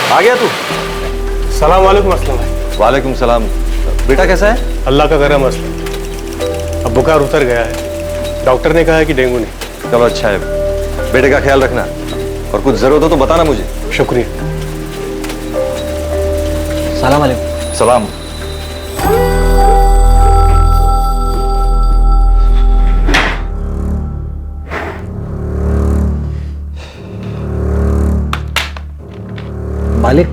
आ गया तू? सलाम वालेकुम अस्लम भाई। वालेकुम सलाम। बेटा कैसा है? अल्लाह का करम अस्लम। अब बुखार उतर गया है, डॉक्टर ने कहा है कि डेंगू नहीं। चलो अच्छा है, बेटे का ख्याल रखना और कुछ जरूरत हो तो बताना मुझे। शुक्रिया। सलाम वालेकुम। सलाम। मालिक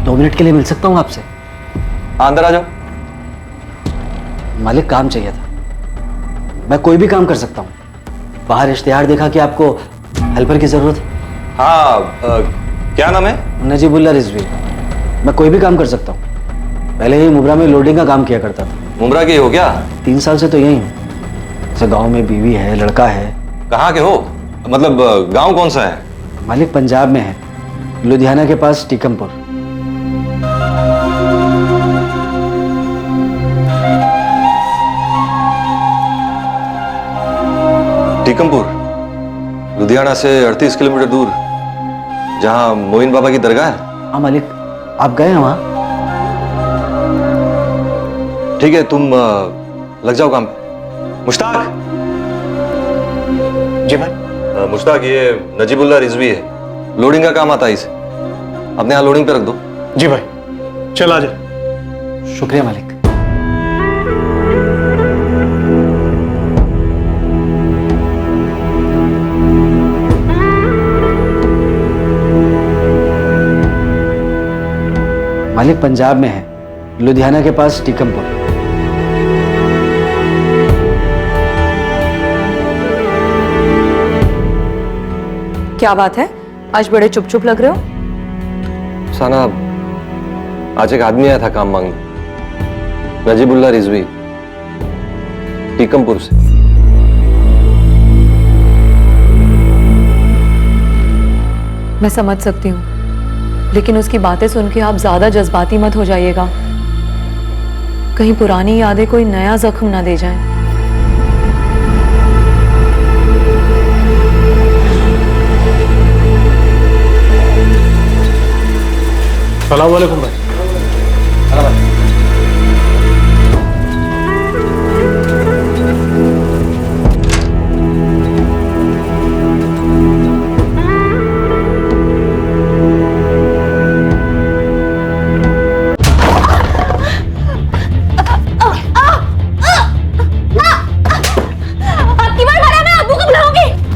2 मिनट के लिए मिल सकता हूँ आपसे? अंदर आ जाओ। मालिक काम चाहिए था। मैं कोई भी काम कर सकता हूँ। बाहर इश्तिहार देखा कि आपको हेल्पर की जरूरत है। हाँ, क्या नाम है? नजीबुल्ला रिजवी। मैं कोई भी काम कर सकता हूँ। पहले ही मुब्रा में लोडिंग का काम किया करता था। मुमरा के हो क्या? 3 साल से तो यही हूँ। जैसे गाँव में बीवी है, लड़का है। कहाँ के हो? मतलब गांव कौन सा है? मालिक पंजाब में है, लुधियाना के पास टीकमपुर। टीकमपुर लुधियाना से 38 किलोमीटर दूर, जहां मोइन बाबा की दरगाह है। हाँ मालिक, आप गए हैं वहाँ? ठीक है, तुम लग जाओ काम पे। मुश्ताक। जी भाई। मुश्ताक, ये नजीबुल्ला रिजवी है, लोडिंग का काम आता है इसे। अपने यहाँ लोडिंग पे रख दो। जी भाई, चल आ जा। शुक्रिया मालिक। मालिक पंजाब में है, लुधियाना के पास टीकमपुर। क्या बात है, आज बड़े चुप चुप लग रहे हो? साना, आज एक आदमी आया था काम मांगने। नजीबुल्ला रिजवी, टीकमपुर से। मैं समझ सकती हूँ, लेकिन उसकी बातें सुन के आप ज्यादा जज्बाती मत हो जाइएगा। कहीं पुरानी यादें कोई नया जख्म ना दे जाएं। सलाम वालेकुम भाई।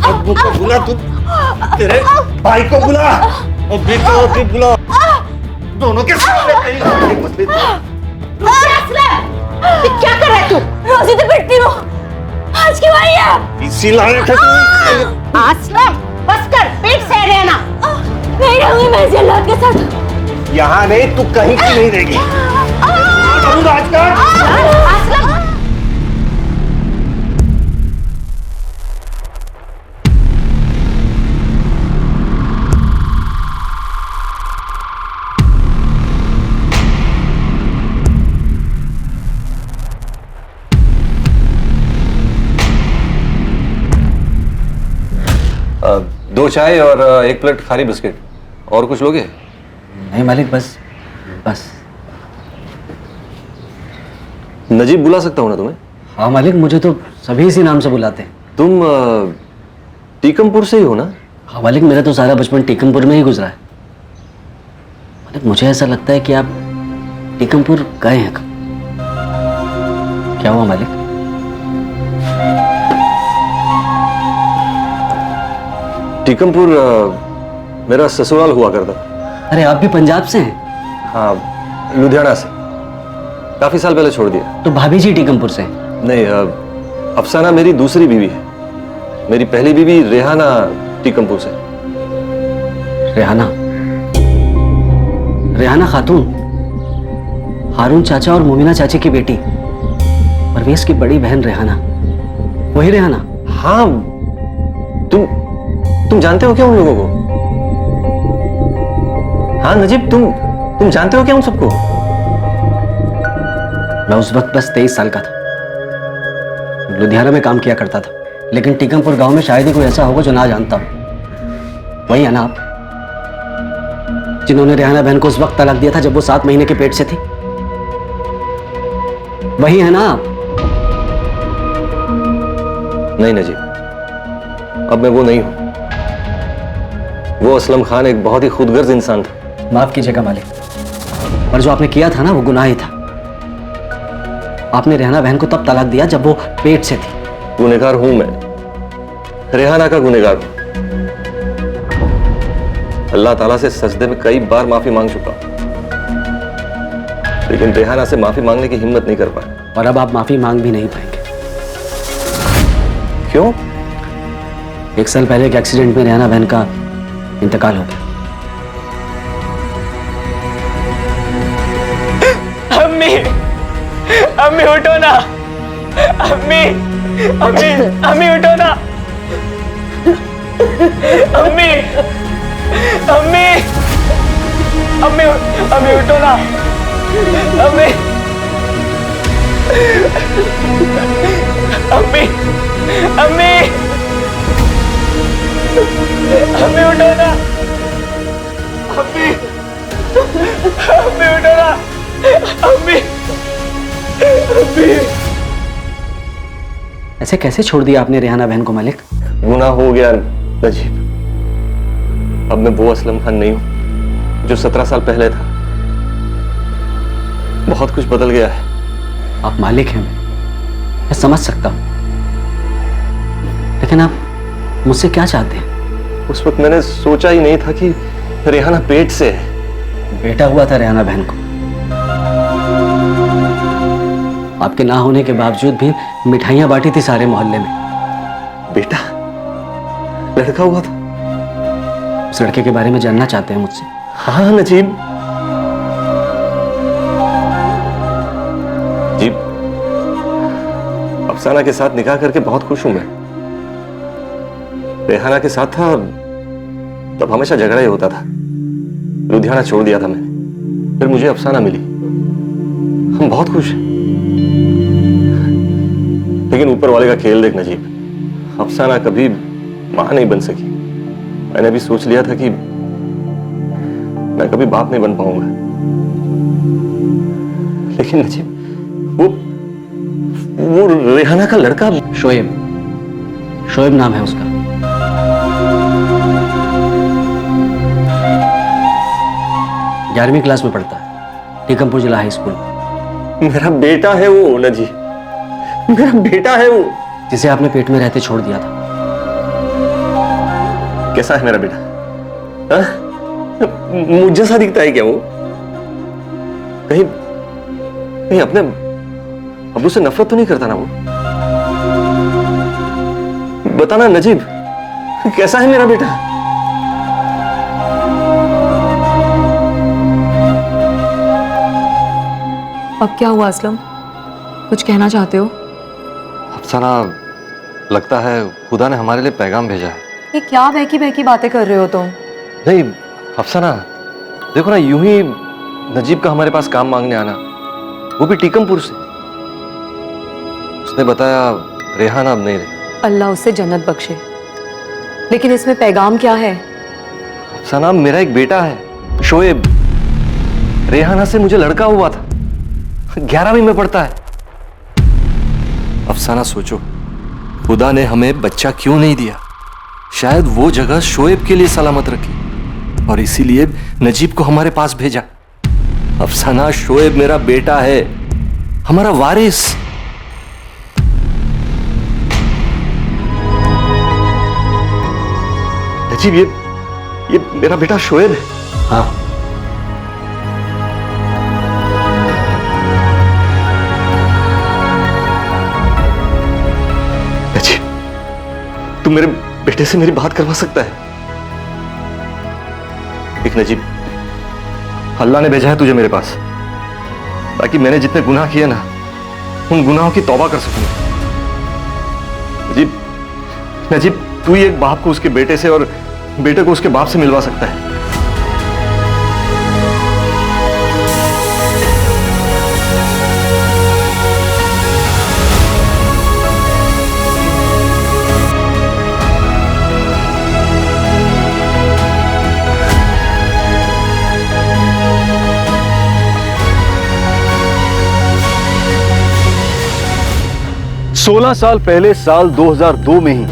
अब्बू को बुला, तू तेरे भाई को बुला और बेटा को भी बुला। दोनों के सामने कहीं मत ले। क्या कर रहा है तू? रोजी तो पिटती हो। आज क्यों आई है? इसी लायक है तू। असलम, बस कर, पेट सह रहना। नहीं रहूंगी मैं इस जल्लाद के साथ। यहाँ नहीं, तू कहीं की नहीं रहेगी। राजकाज असलम, दो चाय और 1 प्लेट खारी बिस्किट। और कुछ लोगे? नहीं मालिक, बस। नजीब बुला सकता हूँ ना तुम्हें? हाँ मालिक, मुझे तो सभी इसी नाम से बुलाते हैं। तुम टीकमपुर से ही हो ना? हाँ मालिक, मेरा तो सारा बचपन टीकमपुर में ही गुजरा है। मालिक, मुझे ऐसा लगता है कि आप टीकमपुर गए हैं कब। क्या हुआ मालिक? टीकमपुर मेरा ससुराल हुआ करता। अरे आप भी पंजाब से हैं? हाँ, लुधियाना से। काफी साल पहले छोड़ दिया। तो भाभी जी टीकमपुर से हैं? नहीं, अफसाना मेरी दूसरी बीवी है। मेरी पहली बीवी रेहाना टीकमपुर से। रेहाना खातून, हारून चाचा और मोमिना चाची की बेटी, परवेज की बड़ी बहन रेहाना, वही रेहाना? हाँ, तुम जानते हो क्या उन लोगों को? हाँ नजीब, तुम जानते हो क्या उन सबको? मैं उस वक्त बस 23 साल का था। लुधियाना में काम किया करता था, लेकिन टीकमपुर गांव में शायद ही कोई ऐसा होगा जो ना जानता हो। वही है ना आप? जिन्होंने रेहाना बहन को उस वक्त तलाक दिया था जब वो 7 महीने के पेट से थी? वही है ना आप? नहीं नजीब, अब मैं वो नहीं हूं। वो असलम खान एक बहुत ही खुदगर्ज इंसान था। माफ कीजिएगा मालिक, पर जो आपने किया था ना वो गुनाह ही था। आपने रेहाना बहन को तब तलाक दिया जब वो पेट से थी। गुनहगार हूं मैं, रेहाना का गुनहगार हूं। अल्लाह ताला से सजदे में कई बार माफी मांग चुका हूं, लेकिन रेहाना से माफी मांगने की हिम्मत नहीं कर पाया। और अब आप माफी मांग भी नहीं पाएंगे। क्यों? 1 साल पहले एक एक्सीडेंट में रेहाना बहन का इंतकाल हो गया। अम्मी, अम्मी उठो ना। अम्मी, अम्मी, अम्मी उठो ना। अम्मी, अम्मी, अम्मी, अम्मी उठो ना। अम्मी, अम्मी, अम्मी, अम्मी उठो ना। अम्मी, अम्मी उठो ना। अम्मी, अम्मी। ऐसे कैसे छोड़ दिया आपने रेहाना बहन को मालिक? गुनाह हो गया नजीब। अब मैं वो असलम खान नहीं हूं जो 17 साल पहले था। बहुत कुछ बदल गया है। आप मालिक हैं, मैं समझ सकता हूं, लेकिन आप मुझसे क्या चाहते हैं? उस वक्त मैंने सोचा ही नहीं था कि रेहाना पेट से है। बेटा हुआ था रेहाना बहन को। आपके ना होने के बावजूद भी मिठाइयां बांटी थी सारे मोहल्ले में। बेटा? लड़का हुआ था? उस लड़के के बारे में जानना चाहते हैं मुझसे? हाँ नजीब, जी अफसाना के साथ निकाह करके बहुत खुश हूं मैं। रेहाना के साथ था तब हमेशा झगड़ा ही होता था। लुधियाना छोड़ दिया था मैंने, फिर मुझे अफसाना मिली। हम बहुत खुश हैं, लेकिन ऊपर वाले का खेल देख नजीब, अफसाना कभी मां नहीं बन सकी। मैंने भी सोच लिया था कि मैं कभी बाप नहीं बन पाऊंगा, लेकिन नजीब वो रेहाना का लड़का शोएब, शोएब नाम है उसका। 11वीं क्लास में पढ़ता है, टीकमपुर जिला हाई स्कूल। मेरा बेटा है वो नजीब, मेरा बेटा है वो, जिसे आपने पेट में रहते छोड़ दिया था। कैसा है मेरा बेटा? हाँ? मुझ जैसा दिखता है क्या वो? कहीं कहीं अपने अब्बू से नफरत तो नहीं करता ना वो? बताना नजीब, कैसा है मेरा बेटा? अब क्या हुआ असलम? कुछ कहना चाहते हो? अफसाना, लगता है खुदा ने हमारे लिए पैगाम भेजा है। ये क्या बहकी बहकी बातें कर रहे हो तुम? नहीं अफसाना, देखो ना, यूं ही नजीब का हमारे पास काम मांगने आना, वो भी टीकमपुर से। उसने बताया रेहाना अब नहीं रही। अल्लाह उसे जन्नत बख्शे, लेकिन इसमें पैगाम क्या है? अफसाना, मेरा एक बेटा है शोएब। रेहाना से मुझे लड़का हुआ था, 11वीं में पढ़ता है। अफसाना सोचो, खुदा ने हमें बच्चा क्यों नहीं दिया? शायद वो जगह शोएब के लिए सलामत रखी और इसीलिए नजीब को हमारे पास भेजा। अफसाना, शोएब मेरा बेटा है, हमारा वारिस। नजीब, ये मेरा बेटा शोएब है। हाँ, नजीब, तू मेरे बेटे से मेरी बात करवा सकता है? एक नजीब, अल्लाह ने भेजा है तुझे मेरे पास ताकि मैंने जितने गुनाह किए ना, उन गुनाहों की तौबा कर सकूं। नजीब, नजीब, तू ही एक बाप को उसके बेटे से और बेटे को उसके बाप से मिलवा सकता है। 16 साल पहले साल 2002 में ही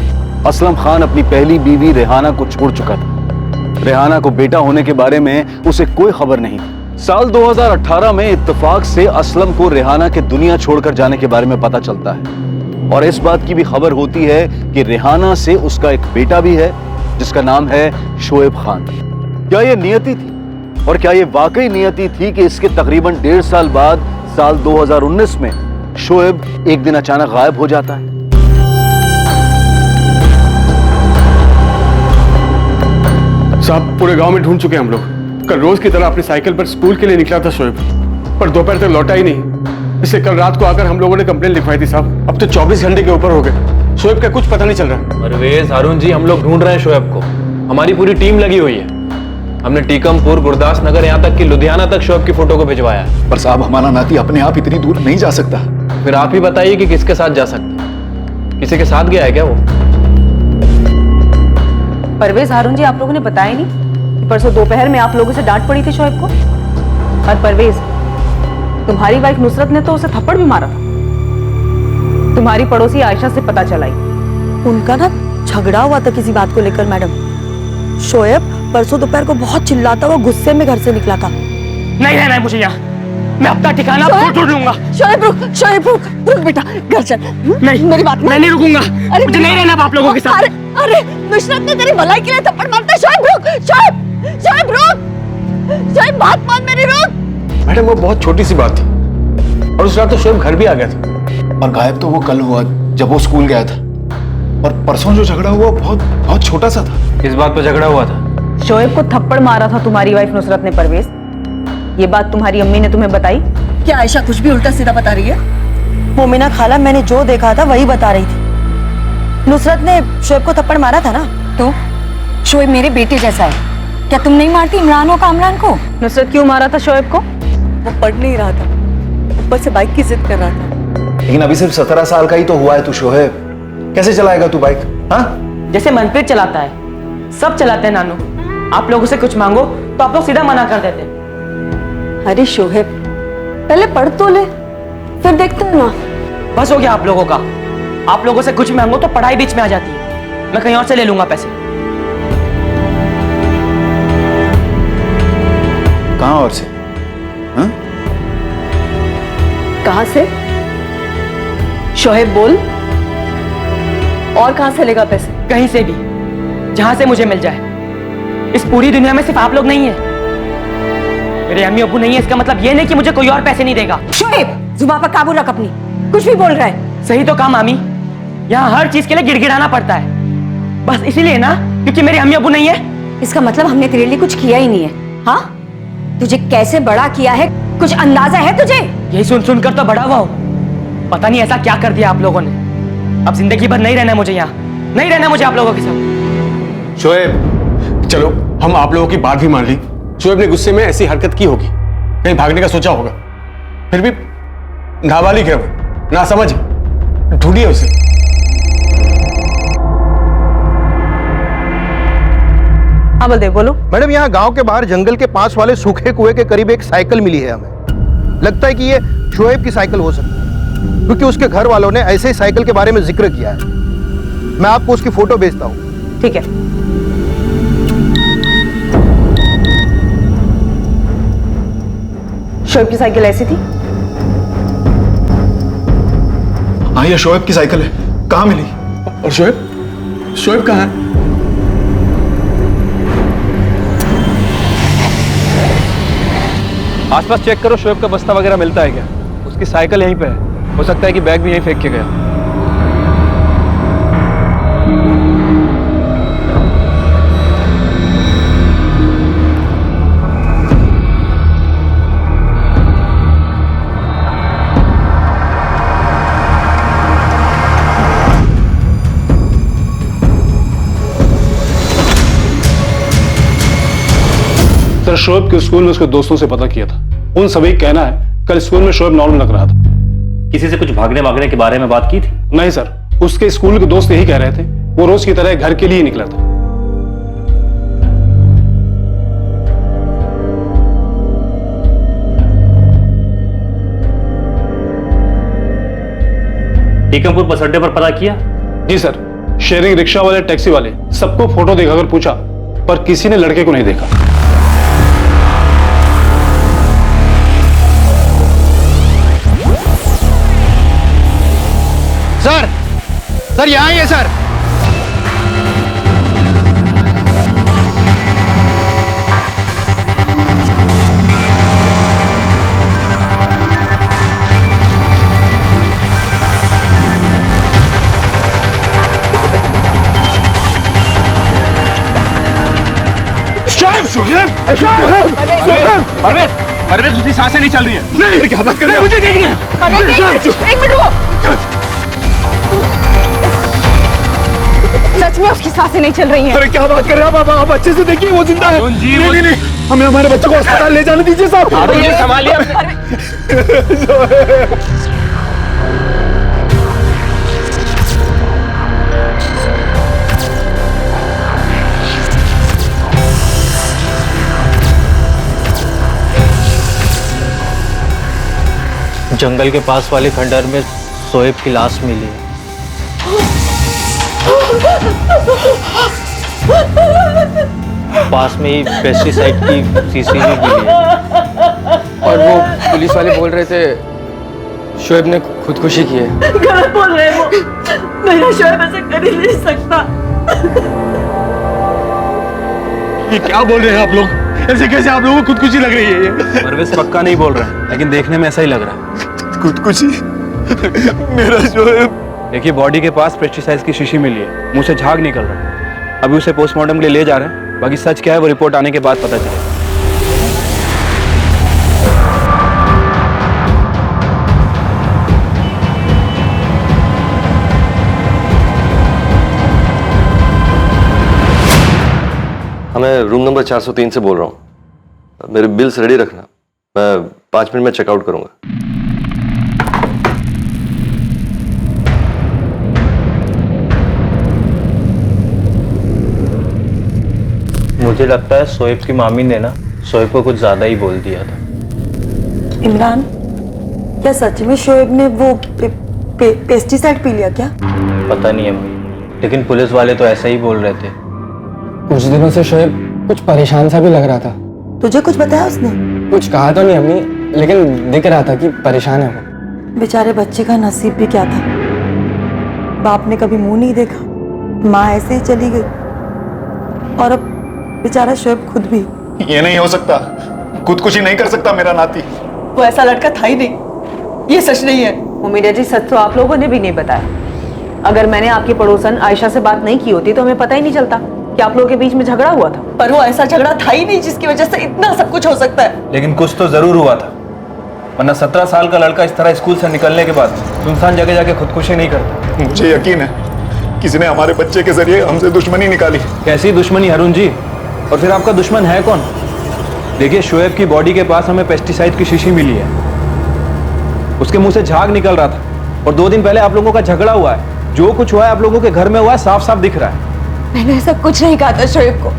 असलम खान अपनी पहली बीवी रेहाना को छोड़ चुका था। रेहाना को बेटा होने के बारे में उसे कोई खबर नहीं थी। साल 2018 में इत्तेफाक से असलम को रेहाना के दुनिया छोड़कर जाने के बारे में पता चलता है और इस बात की भी खबर होती है कि रेहाना से उसका एक बेटा भी है जिसका नाम है शोएब खान। क्या यह नियति थी और क्या यह वाकई नियति थी कि इसके तकरीबन 1.5 साल बाद साल 2019 में शोएब एक दिन अचानक गायब हो जाता है? साहब पूरे गांव में ढूंढ चुके हैं हम लोग। कल रोज की तरह अपनी साइकिल पर स्कूल के लिए निकला था शोएब, पर दोपहर तक लौटा ही नहीं। इसलिए कल रात को आकर हम लोगों ने कंप्लेंट लिखवाई थी साहब। अब तो 24 घंटे के ऊपर हो गए, शोएब का कुछ पता नहीं चल रहा। परवेज, हारून जी, हम लोग ढूंढ रहे हैं शोएब को। हमारी पूरी टीम लगी हुई है। हमने टीकमपुर, गुरदास नगर, यहाँ तक कि लुधियाना तक शोएब की फोटो को भिजवाया है। पर साहब, हमारा नाती अपने आप इतनी दूर नहीं जा सकता। फिर आप ही बताइए कि किसके साथ जा सकता है? किसी के साथ गया है क्या वो? परवेज, हारून जी, आप लोगों ने बताया नहीं कि परसों दोपहर में आप लोगों से डांट पड़ी थी शोएब को? और परवेज, तुम्हारी वाइफ नुसरत ने तो उसे थप्पड़ भी मारा था। तुम्हारी पड़ोसी आयशा से पता चलाई। उनका ना झगड़ा हुआ था किसी बात को लेकर मैडम। शोएब परसों दोपहर को बहुत चिल्लाता हुआ गुस्से में घर से निकला था। नहीं रहना है मुझे यहाँ। मैं अपना ठिकाना खुद ढूंढ लूंगा। शोएब रुक, शोएब रुक, रुक बेटा, घर चल। नहीं, मेरी बात मैं नहीं रुकूंगा। अरे मुझे नहीं रहना आप लोगों के साथ। अरे नुसरत ने तेरी भलाई के लिए थप्पड़ मारता है। शोएब रुक, शोएब, शोएब रुक, शोएब बात मान मेरी, रुक। मैडम वो बहुत छोटी सी बात थी और उस रात तो शोएब घर भी आ गया था। पर गायब तो वो कल हुआ जब वो स्कूल गया था, और परसों जो झगड़ा हुआ बहुत छोटा सा था। किस बात पर झगड़ा हुआ था? शोएब को थप्पड़ मारा था तुम्हारी वाइफ नुसरत ने। परवेज, ये बात तुम्हारी अम्मी ने तुम्हें बताई? क्या आयशा कुछ भी उल्टा सीधा बता रही है? मोमिना खाला, मैंने जो देखा था वही बता रही थी। नुसरत ने शोएब को थप्पड़ मारा था ना। तो शोएब मेरे बेटे जैसा है, क्या तुम नहीं मारती इमरान और कामरान को? नुसरत क्यों मारा था शोएब को? वो पढ़ नहीं रहा था, ऊपर से बाइक की जिद कर रहा था। लेकिन अभी सिर्फ 17 साल का ही तो हुआ है तू शोएब, कैसे चलाएगा तू बाइक? हाँ, जैसे मनप्रीत चलाता है, सब चलाते हैं नानू। आप लोगों से कुछ मांगो तो आप लोग सीधा मना कर देते। अरे शोएब, पहले पढ़ तो ले, फिर देखते हैं ना। बस हो गया आप लोगों का। आप लोगों से कुछ मांगो तो पढ़ाई बीच में आ जाती है। मैं कहीं और से ले लूंगा पैसे। कहां और से? हाँ? कहां से? शोएब बोल। और कहां से लेगा पैसे? कहीं से भी, जहां से मुझे मिल जाए। इस पूरी दुनिया में सिर्फ आप लोग नहीं है। मेरे अम्मी अब्बू नहीं है, इसका मतलब ये नहीं कि मुझे कोई और पैसे नहीं देगा। शोएब, जुबान पर काबू रख अपनी, कुछ भी बोल रहा है। सही तो कहा मामी, यहाँ हर चीज के लिए गिड़गिड़ाना पड़ता है। बस इसीलिए ना, क्योंकि मेरे अम्मी अब्बू नहीं है। इसका मतलब हमने तेरे लिए कुछ किया ही नहीं है। हाँ, तुझे कैसे बड़ा किया है कुछ अंदाजा है तुझे? यही सुन सुनकर तो बड़ा हुआ हो। पता नहीं ऐसा क्या कर दिया आप लोगों ने। अब जिंदगी भर नहीं रहना मुझे यहाँ, नहीं रहना मुझे आप लोगों के साथ। शोएब, चलो हम आप लोगों की बात भी मान ली। शोएब ने गुस्से में ऐसी हरकत की होगी, कहीं भागने का सोचा होगा। फिर भी नाबालिग है वो, ना समझ, ढूंढिए उसे। हाँ बलदेव, बोलो। मैडम, यहाँ गांव के बाहर जंगल के पास वाले सूखे कुएं के करीब एक साइकिल मिली है हमें। लगता है कि ये शोएब की साइकिल हो सकती है, क्योंकि उसके घर वालों ने ऐसे ही साइकिल के बारे में जिक्र किया है। मैं आपको उसकी फोटो भेजता हूँ। ठीक है। शोएब की साइकिल ऐसी थी? हाँ, ये शोएब की साइकिल है। कहाँ मिली? और शोएब, शोएब कहाँ है? आसपास चेक करो, शोएब का बस्ता वगैरह मिलता है क्या? उसकी साइकिल यहीं पे है, हो सकता है कि बैग भी यहीं फेंक के गया। सर, शोएब के स्कूल में उसके दोस्तों से पता किया था। उन सभी का कहना है कल स्कूल में शोएब नॉर्मल लग रहा था। किसी से कुछ भागने वागने के बारे में बात की थी? नहीं सर, उसके स्कूल के दोस्त यही कह रहे थे, वो रोज की तरह घर के लिए निकला था। टीकमपुर बस अड्डे पर पता किया? जी सर, शेयरिंग रिक्शा वाले, टैक्सी वाले सबको फोटो दिखाकर पूछा, पर किसी ने लड़के को नहीं देखा। सर यहाँ ही है सर। परवेज उसकी सांसें नहीं चल रही है। नहीं, क्या बात कर रहे हो? मुझे देखना है। एक मिनट रुको। सच में उसकी सांसें नहीं चल रही हैं। अरे क्या बात कर रहे हो आप अच्छे से देखिए, वो जिंदा है। नहीं, हमें हमारे बच्चों को अस्पताल ले जाने दीजिए साहब। संभालिए। जंगल के पास वाले खंडहर में शोएब की लाश मिली है। पास में ही पेस्टिसाइड की शीशी भी मिली है। और वो पुलिस वाले बोल रहे थे शोएब ने खुदकुशी की है। गलत बोल रहे हैं वो। मेरा शोएब ऐसा कर ही नहीं सकता। ये क्या बोल रहे हैं आप लोग? ऐसे कैसे आप लोगों को खुदकुशी लग रही है? परवेज पक्का नहीं बोल रहा है, लेकिन देखने में ऐसा ही लग रहा है। खुदकुशी? मेरा शोएब। देखिए, बॉडी के पास पेस्टिसाइड की शीशी मिली है, मुंह से झाग निकल रहा है। अभी उसे पोस्टमार्टम के लिए ले जा रहे हैं, बाकी सच क्या है वो रिपोर्ट आने के बाद पता चलेगा। मैं रूम नंबर 403 से बोल रहा हूँ। मेरे बिल्स रेडी रखना, मैं 5 मिनट में चेकआउट करूंगा। मुझे लगता है शोएब की मामी ने ना शोएब को कुछ ज्यादा ही बोल दिया था। इमरान, क्या सच में शोएब ने वो पेस्टिसाइड पी लिया क्या? पता नहीं अम्मी, लेकिन पुलिस वाले तो ऐसा ही बोल रहे थे। कुछ दिनों से शोएब कुछ परेशान सा भी लग रहा था। तुझे कुछ बताया उसने? कुछ कहा तो नहीं अम्मी, लेकिन दिख रहा था कि परेशान है वो। बेचारे बच्चे का नसीब भी क्या था। बाप ने कभी मुंह नहीं देखा, माँ ऐसे ही चली गई, और अब बेचारा शोएब खुद भी। ये नहीं हो सकता, खुदकुशी नहीं कर सकता मेरा नाती। वो ऐसा लड़का था ही नहीं, ये सच नहीं है। उम्मीद जी, सच तो आप लोगों ने भी नहीं बताया। अगर मैंने आपकी पड़ोसन आयशा से बात नहीं की होती तो हमें पता ही नहीं चलता कि आप लोगों के बीच में झगड़ा हुआ था। पर वो ऐसा झगड़ा था ही नहीं जिसकी वजह से इतना सब कुछ हो सकता है। लेकिन कुछ तो जरूर हुआ था, वरना 17 साल का लड़का इस तरह स्कूल से निकलने के बाद सुनसान जगह जाके खुदकुशी नहीं करता। मुझे यकीन है किसी ने हमारे बच्चे के जरिए हमसे दुश्मनी निकाली। कैसी दुश्मनी अरुण जी? और फिर आपका दुश्मन है कौन? देखिए, शोएब की बॉडी के पास हमें पेस्टिसाइड की शीशी मिली है, उसके मुंह से झाग निकल रहा था, और 2 दिन पहले आप लोगों का झगड़ा हुआ है। जो कुछ हुआ है आप लोगों के घर में हुआ है, साफ साफ दिख रहा है। मैंने ऐसा कुछ नहीं कहा था शोएब को।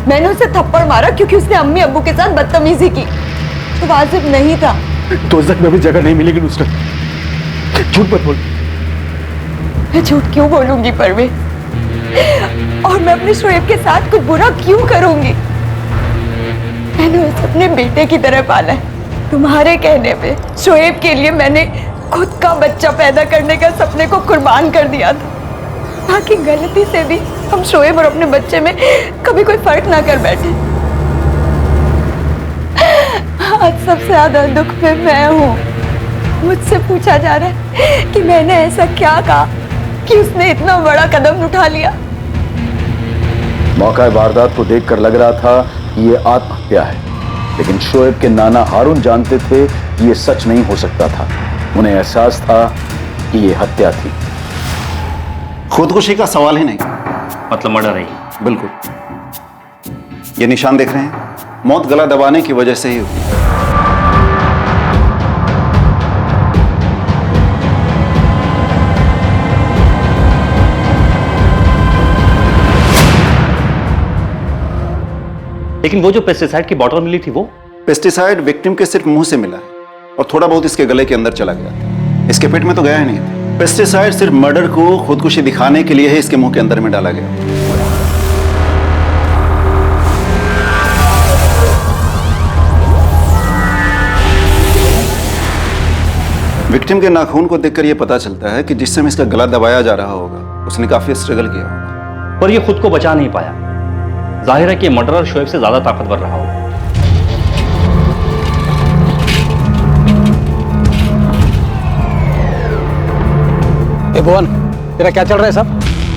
मैंने उसे थप्पड़ मारा क्योंकि उसने अम्मी अब्बू के साथ बदतमीजी की। तो वाजिब नहीं था। दोजख में भी जगह नहीं मिलेगी नुसरत, झूठ मत बोल। मैं झूठ क्यों बोलूंगी परवेज? और मैं अपने शोएब के साथ कुछ बुरा क्यों करूंगी? मैंने उसे अपने बेटे की तरह पाला है। तुम्हारे कहने पे शोएब के लिए मैंने खुद का बच्चा पैदा करने का सपने को कुर्बान कर दिया था, ताकि गलती से भी हम शोएब और अपने बच्चे में कभी कोई फर्क ना कर बैठे। आज सबसे ज्यादा दुख में मैं हूँ। मुझसे पूछा जा रहा है कि मैंने ऐसा क्या कहा कि उसने इतना बड़ा कदम उठा लिया। मौका वारदात को देखकर लग रहा था कि ये आत्महत्या है, लेकिन शोएब के नाना हारून जानते थे ये सच नहीं हो सकता था। उन्हें एहसास था कि ये हत्या थी। खुदकुशी का सवाल ही नहीं, मतलब मर्डर है। बिल्कुल। ये निशान देख रहे हैं, मौत गला दबाने की वजह से ही हुई। लेकिन वो जो पेस्टिसाइड की बॉटल मिली थी, वो पेस्टिसाइड विक्टिम के सिर्फ मुंह से मिला है और थोड़ा बहुत इसके गले के अंदर चला गया था। इसके पेट में तो गया ही नहीं था। पेस्टिसाइड सिर्फ मर्डर को खुदकुशी दिखाने के लिए ही इसके मुंह के अंदर में डाला गया। विक्टिम के नाखून को देखकर यह पता चलता है कि जिस समय इसका गला दबाया जा रहा होगा उसने काफी स्ट्रगल किया होगा, पर यह खुद को बचा नहीं पाया। जाहिर है कि मर्डरर शोएब से ज्यादा ताकतवर रहा होगा। भुवन, तेरा क्या चल रहा है सब?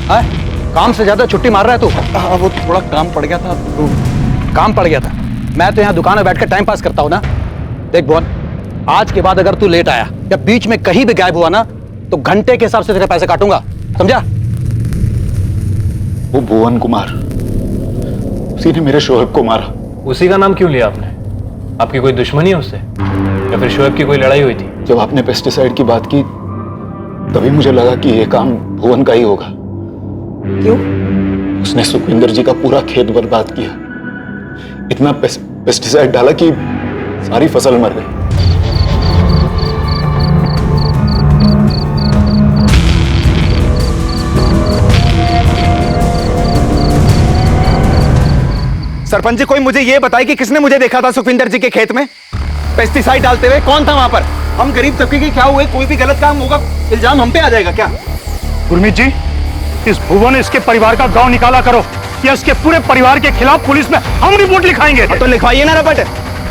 हाँ? काम से ज्यादा छुट्टी मार रहा है तू? हाँ, वो थोड़ा काम पड़ गया था। काम पड़ गया था? मैं तो यहाँ दुकान में बैठकर टाइम पास करता हूँ ना। देख भुवन, आज के बाद अगर तू लेट आया या बीच में कहीं भी गायब हुआ ना तो घंटे के हिसाब से तेरे पैसे काटूंगा, समझा? वो भुवन कुमार, उसी ने मेरे शोएब को मारा। उसी का नाम क्यों लिया आपने? आपकी कोई दुश्मनी है उससे या फिर शोएब की कोई लड़ाई हुई थी? जब आपने पेस्टिसाइड की बात की तभी मुझे लगा कि यह काम भुवन का ही होगा। क्यों? उसने सुखविंदर जी का पूरा खेत बर्बाद किया। इतना पेस्टिसाइड डाला कि सारी फसल मर गई। सरपंच जी, कोई मुझे ये बताए कि किसने मुझे देखा था सुखविंदर जी के खेत में पेस्टिसाइड डालते हुए? कौन था वहां पर? हम गरीब तबके के क्या हुए? कोई भी गलत काम होगा इल्जाम हम पे आ जाएगा क्या? गुरमीत जी, इस भुवन इसके परिवार का गांव निकाला करो या इसके पूरे परिवार के खिलाफ पुलिस में हम रिपोर्ट लिखाएंगे। तो लिखवाइए ना रपट,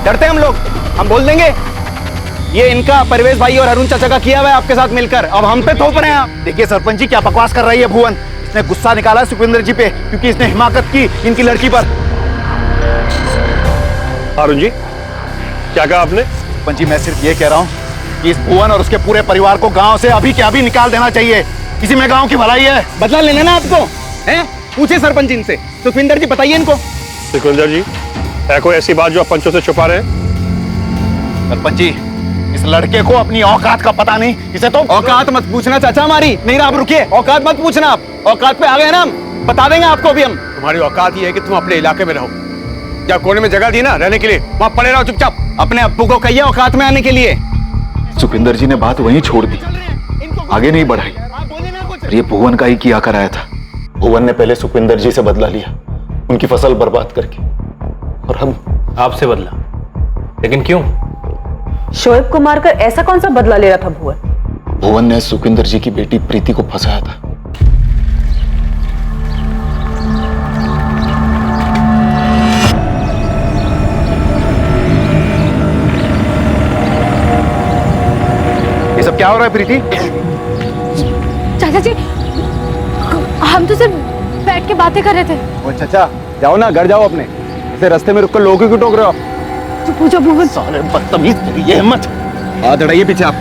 डरते हम लोग, हम बोल देंगे ये इनका परवेज भाई और अरुण चाचा का किया हुआ है आपके साथ मिलकर, अब हम पे थोप रहे हैं आप। देखिए सरपंच जी, क्या बकवास कर रही है भुवन। इसने गुस्सा निकाला सुखविंदर जी पे क्योंकि इसने हिमाकत की इनकी लड़की पर। अरुण जी, क्या कहा आपने? सरपंच जी, मैं सिर्फ ये कह रहा हूँ कि इस भुवन और उसके पूरे परिवार को गांव से अभी के अभी निकाल देना चाहिए। इसी में गांव की भलाई है। बदला लेना ना आपको, हैं? पूछे सरपंच जी इनसे। सुखविंदर जी बताइए इनको। सुखविंदर जी, है कोई ऐसी बात जो आप पंचों से छुपा रहे हैं? सरपंच जी, इस लड़के को अपनी औकात का पता नहीं। इसे तो औकात मत पूछना चाचा हमारी। नहीं आप रुकिए, औकात मत पूछना। आप औकात पे आ गए ना, हम बता देंगे आपको भी। हम तुम्हारी औकात ये है कि तुम अपने इलाके में रहो। क्या कोने में जगह दी ना रहने के लिए, वहां पड़े रहो चुपचाप। अपने अप्पू को कहिए औकात में आने के लिए। सुखविंदर जी ने बात वहीं छोड़ दी, आगे नहीं बढ़ाई। और ये भुवन का ही किया कराया था। भुवन ने पहले सुखविंदर जी से बदला लिया, उनकी फसल बर्बाद करके, और हम आपसे बदला। लेकिन क्यों? शोएब को मारकर ऐसा कौन सा बदला ले रहा था भुवन? भुवन ने सुखविंदर जी की बेटी प्रीति को फंसाया था। ये सब क्या हो रहा है प्रीति? चाचा जी, हम तो सिर्फ बैठ के बातें कर रहे थे। ओ चाचा, जाओ ना, घर जाओ अपने। इसे रास्ते में रुककर लोगों क्यों टोक रहे हो? तो पूछो भुवन। साले बदतमीज, ये हिम्मत। हाथ अड़ाइए पीछे आप।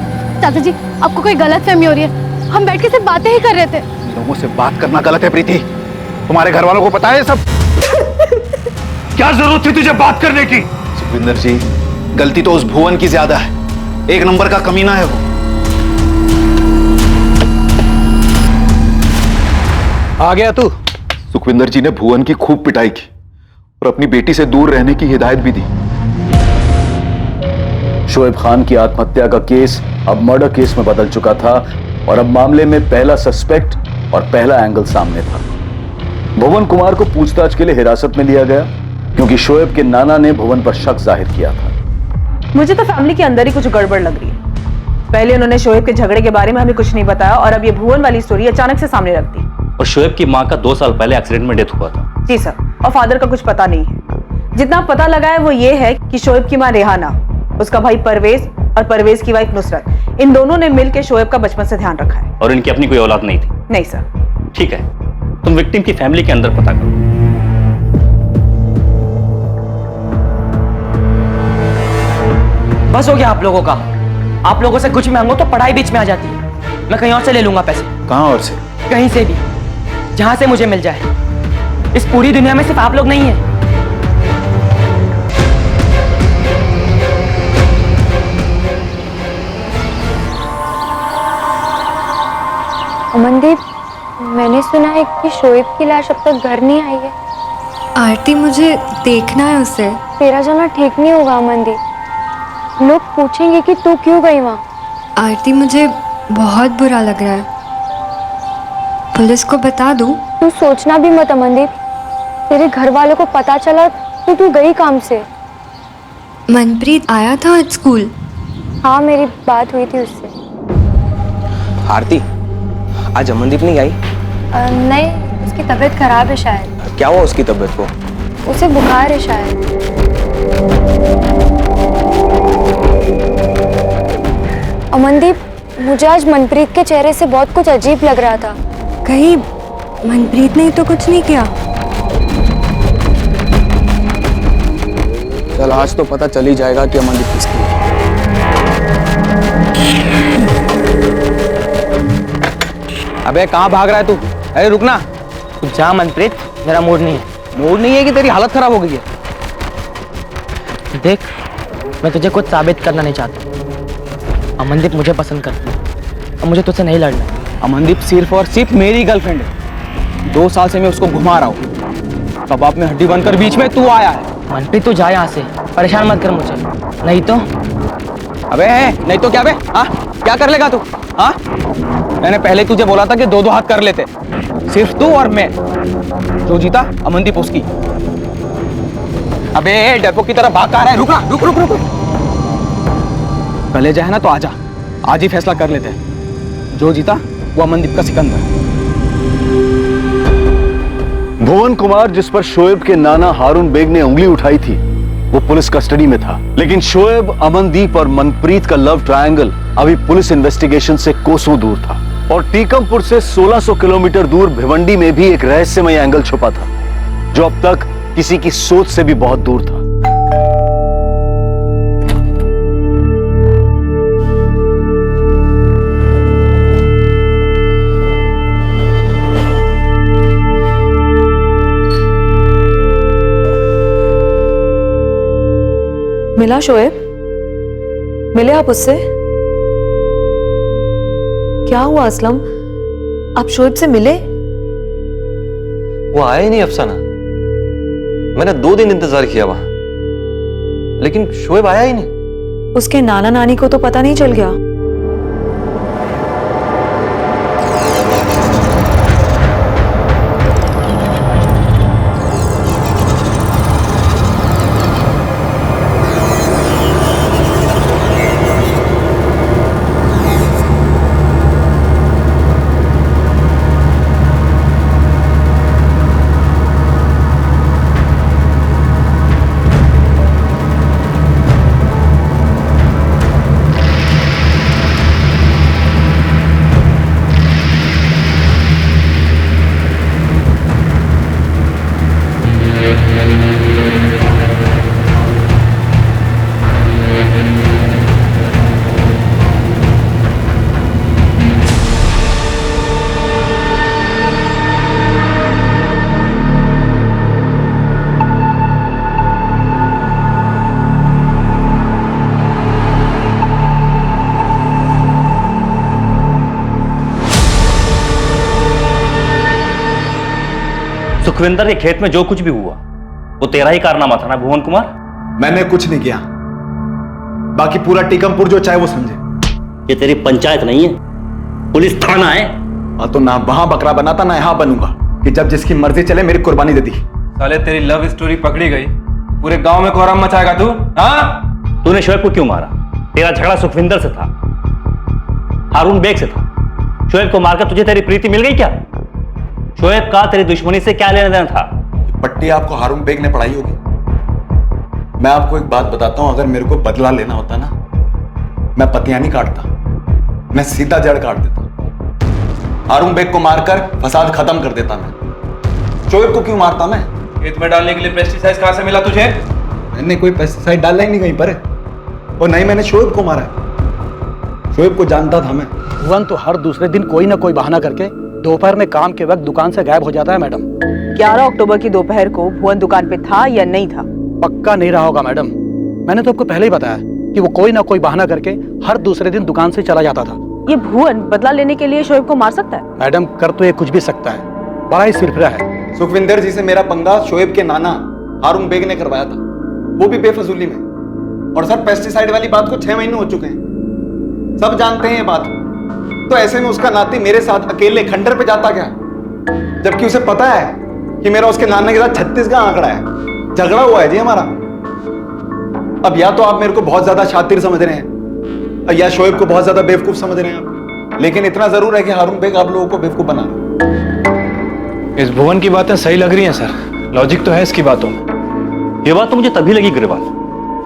चाचा जी, आपको कोई गलतफहमी हो रही है। हम बैठ के सिर्फ बातें ही कर रहे थे। लोगों से बात करना गलत है प्रीति। तुम्हारे घर वालों को पता है सब? क्या जरूरत थी तुझे बात करने की? सुखविंदर जी, गलती तो उस भुवन की ज्यादा है। एक नंबर का कमीना है वो। आ गया तू? सुखविंदर जी ने भुवन की खूब पिटाई की और अपनी बेटी से दूर रहने की हिदायत भी दी। शोएब खान की आत्महत्या का केस अब मर्डर केस में बदल चुका था और अब मामले में पहला सस्पेक्ट और पहला एंगल सामने था। भुवन कुमार को पूछताछ के लिए हिरासत में लिया गया क्योंकि शोएब के नाना ने भुवन पर शक जाहिर किया था। मुझे तो फैमिली के अंदर ही कुछ गड़बड़ लग रही है। पहले उन्होंने शोएब के झगड़े के बारे में हमें कुछ नहीं बताया और अब ये भुवन वाली स्टोरी अचानक से सामने रख दी। और शोएब की माँ का 2 साल पहले एक्सीडेंट में डेथ हुआ था। जी सर, और फादर का कुछ पता नहीं है। जितना पता लगा है वो ये है कि शोएब की माँ रेहाना, उसका भाई परवेज और परवेज की वाइफ नुसरत, इन दोनों ने मिलकर शोएब का बचपन से ध्यान रखा है। और इनकी अपनी कोई औलाद नहीं थी? नहीं सर। ठीक है, तुम विक्टिम की फैमिली के अंदर पता करो। बस हो गया आप लोगों का। आप लोगों से कुछ मांगो तो पढ़ाई बीच में आ जाती है। मैं कहीं और से ले लूंगा पैसे। कहां और से? कहीं से भी, जहां से मुझे मिल जाए। इस पूरी दुनिया में सिर्फ आप लोग नहीं हैं। अमनदीप, मैंने सुना है कि शोएब की लाश अब तक घर नहीं आई है। आरती, मुझे देखना है उसे। तेरा जाना ठीक नहीं होगा अमनदीप। लोग पूछेंगे कि तू क्यों गई वहाँ। आरती, मुझे बहुत बुरा लग रहा है। पुलिस को बता दूं? तू सोचना भी मत अमनदीप, तेरे घर वालों को पता चला तो तू गई काम से। मनप्रीत आया था आज स्कूल? हाँ, मेरी बात हुई थी उससे। आरती, आज अमनदीप नहीं आई? नहीं, उसकी तबीयत खराब है शायद। क्या हुआ उसकी तबीयत को? उसे बुखार है शायद। अमनदीप, मुझे आज मनप्रीत के चेहरे से बहुत कुछ अजीब लग रहा था। कहीं मनप्रीत ने तो कुछ नहीं किया? चल, आज तो पता चल ही जाएगा कि अमनदीप किसकी है। अबे कहाँ भाग रहा है तू? अरे रुकना। तू जा मनप्रीत, मेरा मूड नहीं है। मूड नहीं है कि तेरी हालत खराब हो गई है? देख, मैं तुझे कुछ साबित करना नहीं चाहता। अमनदीप मुझे पसंद करती है और मुझे तुझसे नहीं लड़ना। अमनदीप सिर्फ और सिर्फ मेरी गर्लफ्रेंड है। 2 साल से मैं उसको घुमा रहा हूँ। कबाब में हड्डी बनकर बीच में तू आया है। मनप्रीत तू जा यहाँ से, परेशान मत कर मुझे, नहीं तो। अबे नहीं तो क्या बे? हाँ, क्या कर लेगा तू? हाँ, मैंने पहले तुझे बोला था कि 2-2 हाथ कर लेते, सिर्फ तू और मैं। जो जीता अमनदीप उसकी। अबे डरपोक की तरह भाग कहाँ रहा है? रुक ना, रुक रुक रुक। कलेजा है ना तो आजा, आज ही फैसला कर लेते हैं। जो जीता वो अमनदीप का सिकंदर। भुवन कुमार, जिस पर शोएब के नाना हारून बेग ने उंगली उठाई थी, वो पुलिस कस्टडी में था। लेकिन शोएब, अमनदीप और मनप्रीत का लव ट्रायंगल अभी पुलिस इन्वेस्टिगेशन से कोसों दूर था। और टीकमपुर से 1600 किलोमीटर दूर भिवंडी में भी एक रहस्यमय एंगल छुपा था, जो अब तक किसी की सोच से भी बहुत दूर था। मिला शोएब? मिले आप उससे? क्या हुआ असलम, आप शोएब से मिले? वो आया ही नहीं अफसाना। मैंने 2 दिन इंतजार किया वहां, लेकिन शोएब आया ही नहीं। उसके नाना नानी को तो पता नहीं चल गया? सुखविंदर के खेत में जो कुछ भी हुआ वो तेरा ही कारनामा था ना भुवन कुमार? मैंने कुछ नहीं किया, बाकी पूरा टीकमपुर जो चाहे वो समझे। ये तेरी पंचायत नहीं है, पुलिस थाना है। हाँ, तो ना वहां बकरा बनाता ना यहां बनूंगा कि जब जिसकी मर्जी चले मेरी कुर्बानी दे दी। साले तेरी लव स्टोरी पकड़ी गई, पूरे गांव में कोहराम मचाएगा तू? हाँ? तूने शोएब को क्यों मारा? तेरा झगड़ा सुखविंदर से था, हारून बेग से था। शोएब को मारकर तुझे तेरी प्रीति मिल गई क्या? शोएब का तेरी दुश्मनी से क्या लेना देना था? पट्टी आपको हारून बेग ने पढ़ाई होगी। मैं आपको एक बात बताता हूं, अगर मेरे को बदला लेना होता ना, मैं पत्तियां नहीं काटता, मैं सीधा जड़ काट देता। हारून बेग को मारकर फसाद खत्म कर देता मैं। शोएब को क्यों मारता मैं? खेत में डालने के लिए पेस्टिसाइड कहां से मिला तुझे? मैंने कोई पेस्टिसाइड डाला ही नहीं कहीं पर, और नहीं मैंने शोएब को मारा। शोएब को जानता था मैं। भुवन तो हर दूसरे दिन कोई ना कोई बहाना करके दोपहर में काम के वक्त दुकान से गायब हो जाता है मैडम। 11 अक्टूबर की दोपहर को भुवन दुकान पे था या नहीं था? पक्का नहीं रहा होगा मैडम, मैंने तो आपको पहले ही बताया कि वो कोई ना कोई बहाना करके हर दूसरे दिन दुकान से चला जाता था। ये भुवन बदला लेने के लिए शोएब को मार सकता है? मैडम कर तो ये कुछ भी सकता है, बड़ा ही सिरफिरा है। सुखविंदर जी से मेरा पंगा शोएब के नाना हारून बेग ने करवाया था, वो भी बेफजूली में। और सर, पेस्टिसाइड वाली बात को 6 महीने हो चुके हैं, सब जानते हैं ये बात। तो ऐसे में उसका नाती मेरे साथ अकेले खंडर पे जाता क्या, जबकि उसे पता है कि मेरा उसके नाना के साथ 36 का आंकड़ा है, झगड़ा हुआ है जी हमारा। अब या तो आप मेरे को बहुत ज्यादा शातिर समझ रहे हैं या शोएब को बहुत ज्यादा बेवकूफ समझ रहे हैं आप, लेकिन इतना जरूर है कि हारून बेग आप लोगों को बेवकूफ बना रहा है। इस भुवन की बातें सही लग रही हैं सर, लॉजिक तो है इसकी बातों में। ये बात तो मुझे तभी लगी ग्रेवाल,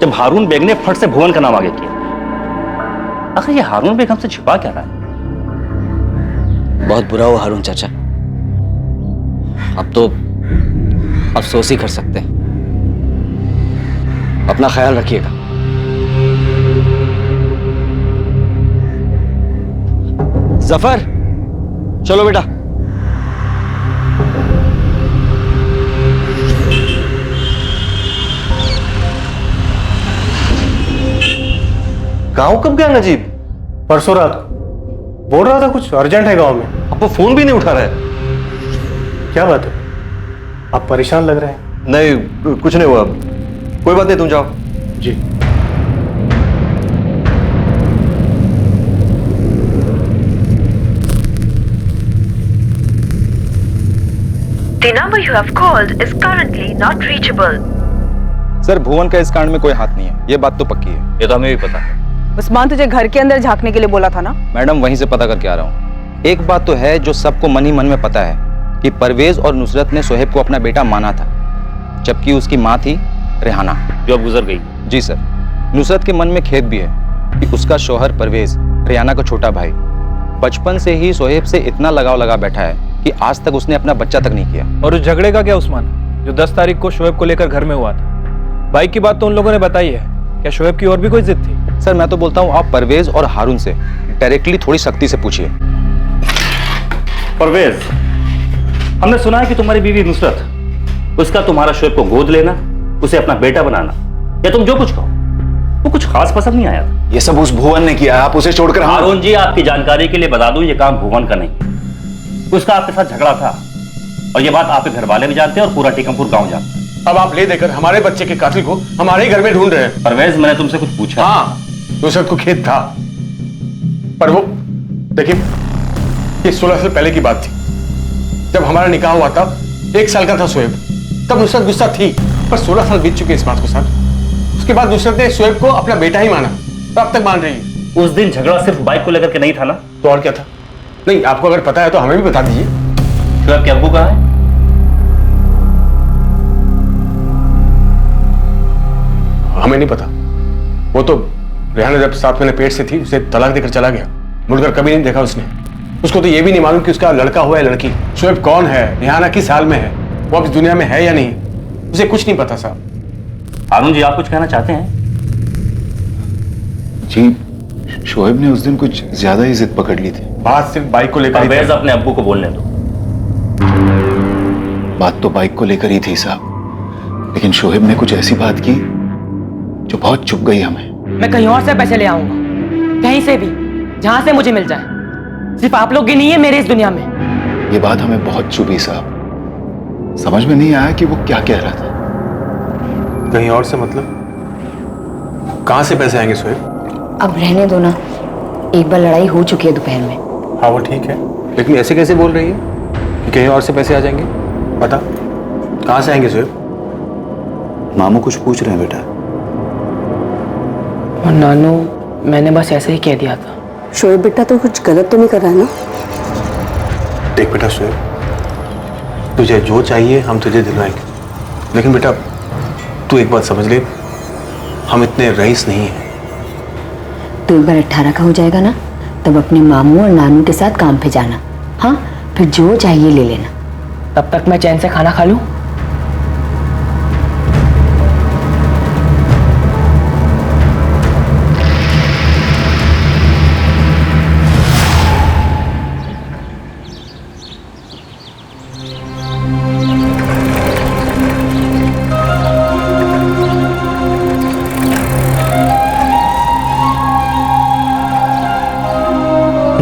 जब हारून बेग ने फट से भुवन का नाम आगे किया। आखिर ये हारून बेग हमसे छिपा क्या रहा है? बहुत बुरा हुआ हारून चाचा, अब तो अफसोस ही कर सकते हैं। अपना ख्याल रखिएगा। जफर, चलो बेटा। गांव कब गया नजीब? परसों रात को बोल रहा था कुछ अर्जेंट है गांव में। अब वो फोन भी नहीं उठा रहा है। क्या बात है, आप परेशान लग रहे हैं। नहीं कुछ नहीं हुआ, कोई बात नहीं, तुम जाओ। जी। The number you have called is currently not reachable. Sir Bhuvan का इस कांड में कोई हाथ नहीं है, ये बात तो पक्की है। ये तो हमें भी पता है। उस्मान तुझे घर के अंदर झांकने के लिए बोला था ना? मैडम वहीं से पता करके आ रहा हूँ। एक बात तो है जो सबको मन ही मन में पता है कि परवेज और नुसरत ने सोहेब को अपना बेटा माना था, जबकि उसकी माँ थी रेहाना, जो अब गुजर गई। जी सर। नुसरत के मन में खेद भी है कि उसका शौहर परवेज रेहाना का छोटा भाई बचपन से ही सोहेब से इतना लगाव लगा बैठा है कि आज तक उसने अपना बच्चा तक नहीं किया। और उस झगड़े का क्या उस्मान, जो 10 तारीख को शोएब को लेकर घर में हुआ था? बाइक की बात तो उन लोगों ने बताई है, क्या शोएब की और भी कोई जिद थी? सर मैं तो बोलता हूँ आप परवेज और हारून से डायरेक्टली थोड़ी सख्ती से पूछिए। परवेज, हमने सुना है कि तुम्हारी बीवी नुसरत, उसका तुम्हारा शोएब को गोद लेना, उसे अपना बेटा बनाना, या तुम जो कुछ कहो, वो कुछ खास पसंद नहीं आया था। ये सब उस भुवन ने किया, आप उसे छोड़कर। हारून जी, आपकी जानकारी के लिए बता दूं, ये काम भुवन का नहीं, उसका आपके साथ झगड़ा था, और ये बात आपके घर वाले भी जानते हैं और पूरा टीकमपुर गांव जानता है। अब आप ले देकर हमारे बच्चे के कातिल को हमारे ही घर में ढूंढ रहे हैं। परवेज, मैंने तुमसे कुछ पूछा। हाँ, नुसरत को खेद था, पर वो देखिए, ये 16 साल पहले की बात थी। जब हमारा निकाह हुआ था, 1 साल का था शोएब, तब नुसरत गुस्सा थी, पर 16 साल बीत चुके इस बात को सर। उसके बाद नुसरत ने शोएब को अपना बेटा ही माना, तो अब तक मान रही है। उस दिन झगड़ा सिर्फ बाइक को लेकर के नहीं था ना? तो और क्या था? नहीं, आपको अगर पता है तो हमें भी बता दीजिए। शोएब के अब्बू कहाँ है? हमें नहीं पता, वो तो रेहाना जब 7 महीने पेट से थी उसे तलाक देकर चला गया, मुड़कर कभी नहीं देखा उसने। उसको तो ये भी नहीं मालूम कि उसका लड़का हुआ है लड़की। शोएब कौन है, रेहाना किस हाल में है, वो अब इस दुनिया में है या नहीं, उसे कुछ नहीं पता साहब। हारून जी, आप कुछ कहना चाहते हैं? जी, शोएब ने उस दिन कुछ ज्यादा ही जिद पकड़ ली थी। बात सिर्फ बाइक को लेकर। परवेज, अपने अब्बू को बोलने दो। बात तो बाइक को लेकर ही थी साहब, लेकिन शोएब ने कुछ ऐसी बात की जो बहुत चुभ गई हमें। मैं कहीं और से पैसे ले आऊंगा, कहीं से भी, जहां से मुझे मिल जाए। सिर्फ आप लोग ही नहीं है मेरे इस दुनिया में। ये बात हमें बहुत चुभी साहब, समझ में नहीं आया कि वो क्या कह रहा था। कहीं और से मतलब? कहां से पैसे आएंगे शोएब? अब रहने दो ना, एक बार लड़ाई हो चुकी है दोपहर में। हाँ वो ठीक है, लेकिन ऐसे कैसे बोल रही है कि कहीं और से पैसे आ जाएंगे? बता, कहां से आएंगे शोएब? मामू कुछ पूछ रहे हैं बेटा। और नानू, मैंने बस ऐसे ही कह दिया था। शोएब बेटा तो कुछ गलत तो नहीं कर रहा है ना? देख बेटा शोएब, तुझे जो चाहिए हम तुझे दिलवाएंगे, लेकिन बेटा तू एक बात समझ ले, हम इतने रईस नहीं हैं। तो एक बार 18 का हो जाएगा ना, तब अपने मामू और नानू के साथ काम पे जाना। हाँ, फिर जो चाहिए ले लेना। तब तक मैं चैन से खाना खा लूं।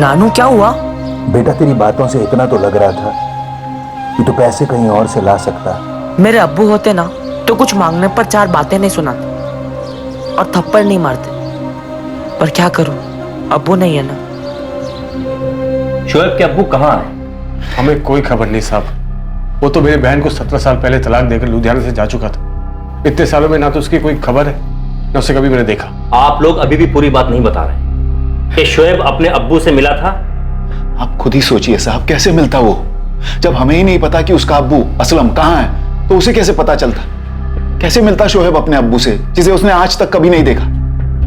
नानू, क्या हुआ? बेटा तेरी बातों से इतना तो लग रहा था कि तू पैसे कहीं और से ला सकता। मेरे अब्बू होते ना तो कुछ मांगने पर 4 बातें नहीं सुनाते और थप्पड़ नहीं मारते, पर क्या करूं, अब्बू नहीं है ना। शोएब के अब्बू कहाँ हैं? हमें कोई खबर नहीं साहब। वो तो मेरी बहन को 17 साल पहले तलाक देकर लुधियाना से जा चुका था। इतने सालों में ना तो उसकी कोई खबर है ना उसे कभी मैंने देखा। आप लोग अभी भी पूरी बात नहीं बता रहे कि शोएब अपने अब्बू से मिला था। आप खुद ही सोचिए साहब, कैसे मिलता वो? जब हमें ही नहीं पता कि उसका अब्बू असलम कहाँ है तो उसे कैसे पता चलता? कैसे मिलता शोएब अपने अब्बू से जिसे उसने आज तक कभी नहीं देखा?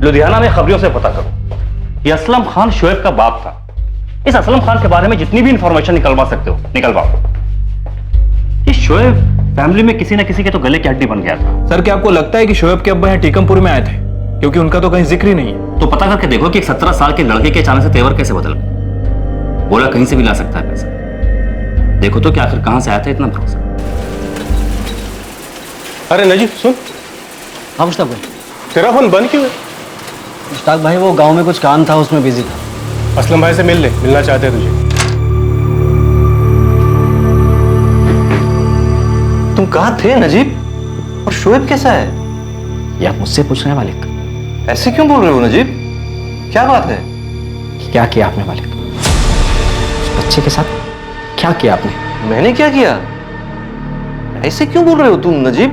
लुधियाना में खबरों से पता करो। ये असलम खान शोएब का बाप था। इस असलम खान के बारे में जितनी भी इंफॉर्मेशन निकलवा सकते हो निकलवाओ। ये शोएब फैमिली में किसी न किसी के तो गले की हड्डी बन गया था। सर क्या आपको लगता है कि शोएब के अब्बा यहाँ टीकमपुर में आए थे? क्योंकि उनका तो कहीं जिक्र ही नहीं है। तो पता करके देखो कि एक 17 साल के लड़के के अचानक से तेवर कैसे बदल गए। बोला कहीं से भी ला सकता है पैसा। देखो तो क्या आखिर कहां से आया था इतना भरोसा। अरे नजीब सुन। हाँ मुश्ताक भाई। तेरा फोन बंद क्यों है? मुश्ताक भाई वो गांव में कुछ काम था, उसमें बिजी था। असलम भाई से मिल ले, मिलना चाहते हैं तुझे। तुम कहाँ थे नजीब? और शोएब कैसा है? ये आप मुझसे पूछ रहे हैं मालिक? ऐसे क्यों बोल रहे हो नजीब? क्या बात है? क्या किया आपने मालिक? उस बच्चे के साथ क्या किया आपने? मैंने क्या किया? ऐसे क्यों बोल रहे हो तुम नजीब?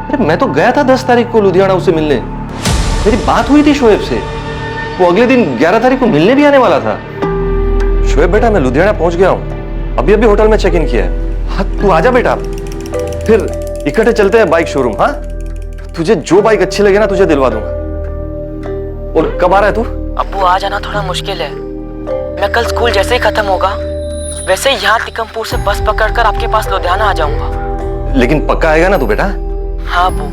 अरे मैं तो गया था 10 तारीख को लुधियाना उसे मिलने। मेरी बात हुई थी शोएब से। वो अगले दिन 11 तारीख को मिलने भी आने वाला था। शोएब बेटा मैं लुधियाना पहुंच गया हूँ। अभी अभी होटल में चेक इन किया है। हाँ तू आजा बेटा, फिर इकट्ठे चलते हैं बाइक शोरूम। हाँ तुझे जो बाइक अच्छी लगे ना तुझे दिलवा दूंगा। और कब आ रहा है तू? अब्बू आ जाना थोड़ा मुश्किल है। मैं कल स्कूल जैसे ही खत्म होगा वैसे यहाँ टीकमपुर से बस पकड़कर आपके पास लुधियाना आ जाऊंगा। लेकिन पक्का आएगा ना तू बेटा? हाँ अब्बू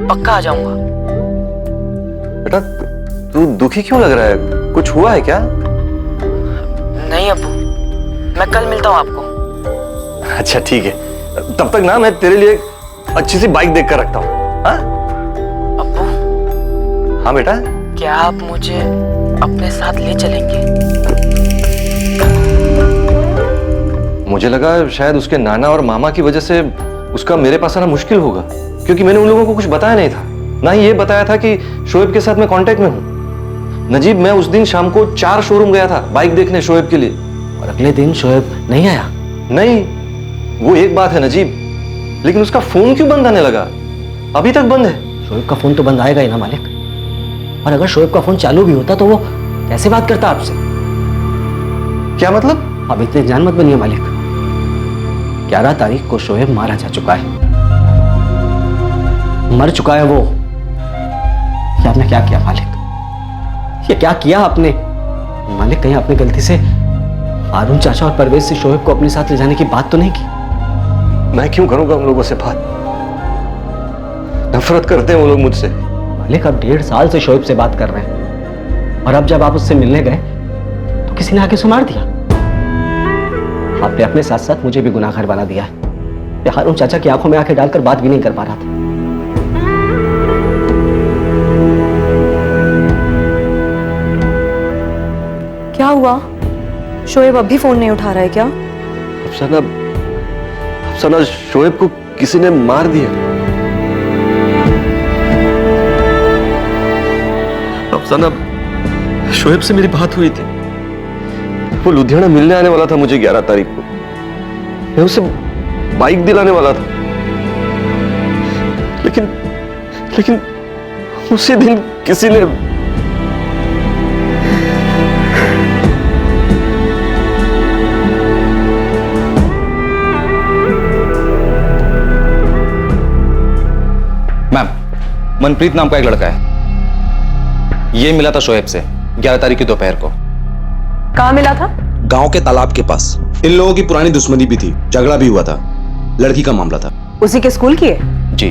पक्का आ जाऊंगा। बेटा तू दुखी क्यों लग रहा है? कुछ हुआ है क्या? नहीं अब्बू, मैं कल मिलता हूँ आपको। अच्छा ठीक है, तब तक ना मैं तेरे लिए अच्छी सी बाइक देख कर रखता हूँ। हाँ अब्बू। हाँ बेटा। क्या आप मुझे अपने साथ ले चलेंगे? मुझे लगा शायद उसके नाना और मामा की वजह से उसका मेरे पास आना मुश्किल होगा, क्योंकि मैंने उन लोगों को कुछ बताया नहीं था। ना ही ये बताया था कि शोएब के साथ मैं कांटेक्ट में हूँ। नजीब मैं उस दिन शाम को 4 शोरूम गया था बाइक देखने शोएब के लिए। और अगले दिन शोएब नहीं आया? नहीं, वो एक बात है नजीब, लेकिन उसका फोन क्यों बंद आने लगा? अभी तक बंद है। शोएब का फोन तो बंद आएगा ही ना मालिक। और अगर शोएब का फोन चालू भी होता तो वो कैसे बात करता आपसे? क्या मतलब? अब इतने जान मत बनिए मालिक। 11 तारीख को शोएब मारा जा चुका है, मर चुका है वो। ये आपने क्या किया मालिक? ये क्या किया आपने मालिक? कहीं आपने गलती से हारून चाचा और परवेज से शोएब को अपने साथ ले जाने की बात तो नहीं की? मैं क्यों करूंगा उन लोगों से बात? नफरत करते हैं वो लोग मुझसे। मालिक अब 1.5 साल से शोएब से बात कर रहे हैं, और अब जब आप उससे मिलने गए तो किसी ने आके सुनार दिया। आपने अपने साथ साथ मुझे भी गुनाहगार बना दिया है। हारून चाचा की आंखों में आंखें डालकर बात भी नहीं कर पा रहा था। क्या हुआ? शोएब अभी फोन नहीं उठा रहा है क्या? अफसाना शोएब को किसी ने मार दिया। अफसाना शोएब से मेरी बात हुई थी। वो लुधियाना मिलने आने वाला था मुझे 11 तारीख को। मैं उसे बाइक दिलाने वाला था, लेकिन उसी दिन किसी ने मैम, मनप्रीत नाम का एक लड़का है, ये मिला था शोएब से 11 तारीख की दोपहर को। कहाँ मिला था? गांव के तालाब के पास। इन लोगों की पुरानी दुश्मनी भी थी, झगड़ा भी हुआ था, लड़की का मामला था। उसी के स्कूल की है? जी,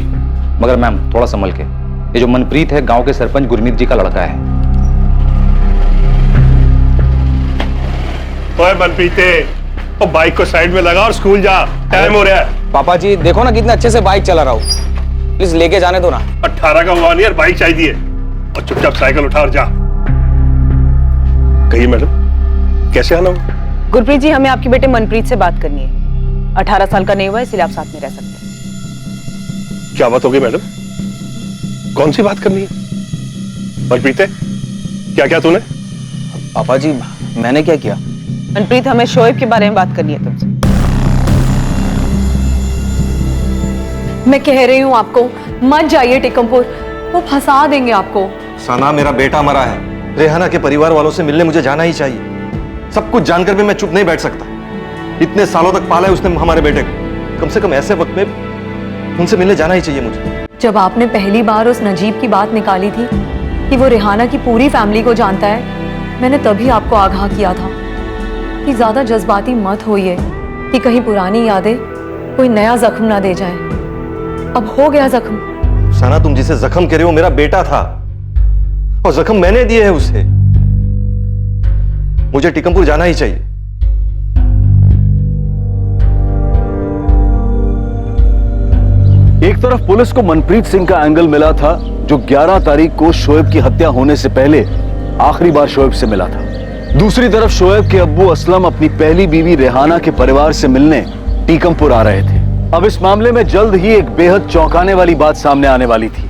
मगर मैम थोड़ा संभल के। ये जो मनप्रीत है गांव के सरपंच गुरमीत जी का लड़का है। ओए मनप्रीते, और बाइक को साइड में लगा और स्कूल जा, टाइम हो रहा है। पापा जी देखो ना कितने अच्छे से बाइक चला रहा हूँ, प्लीज लेके जाने दो ना। 18 का हुआ नहीं यार, बाइक चाहिए। और चुपचाप साइकिल उठा और जा। कहिए मैडम, कैसे आना हो? गुरप्रीत जी, हमें आपके बेटे मनप्रीत से बात करनी है। 18 साल का नहीं हुआ, इसलिए आप साथ में रह सकते हैं। क्या बात होगी मैडम? कौन सी बात करनी है? मनप्रीत, क्या क्या तूने? पापा जी मैंने क्या किया? मनप्रीत, हमें शोएब के बारे में बात करनी है तुमसे। मैं कह रही हूँ आपको, मत जाइए टिकमपुर, वो फंसा देंगे आपको। सना, मेरा बेटा मरा है। रेहाना के परिवार वालों से मिलने मुझे जाना ही चाहिए। सब कुछ जानकर भी मैं चुप नहीं बैठ सकता। इतने सालों तक पाला है उसने हमारे बेटे को। कम से कम ऐसे वक्त में उनसे मिलने जाना ही चाहिए मुझे। जब आपने पहली बार उस नजीब की बात निकाली थी कि वो रेहाना की पूरी फैमिली को जानता है, मैंने तभी आपको आगाह किया था कि ज्यादा जज्बाती मत होइए कि कहीं पुरानी यादें कोई नया जख्म ना दे जाए। अब हो गया जख्म। सना, तुम जिसे जख्म कह रहे हो मेरा बेटा था और जख्म मैंने दिए है उसे। मुझे टिकमपुर जाना ही चाहिए। एक तरफ पुलिस को मनप्रीत सिंह का एंगल मिला था, जो 11 तारीख को शोएब की हत्या होने से पहले आखिरी बार शोएब से मिला था। दूसरी तरफ शोएब के अब्बू असलम अपनी पहली बीवी रेहाना के परिवार से मिलने टीकमपुर आ रहे थे। अब इस मामले में जल्द ही एक बेहद चौंकाने वाली बात सामने आने वाली थी।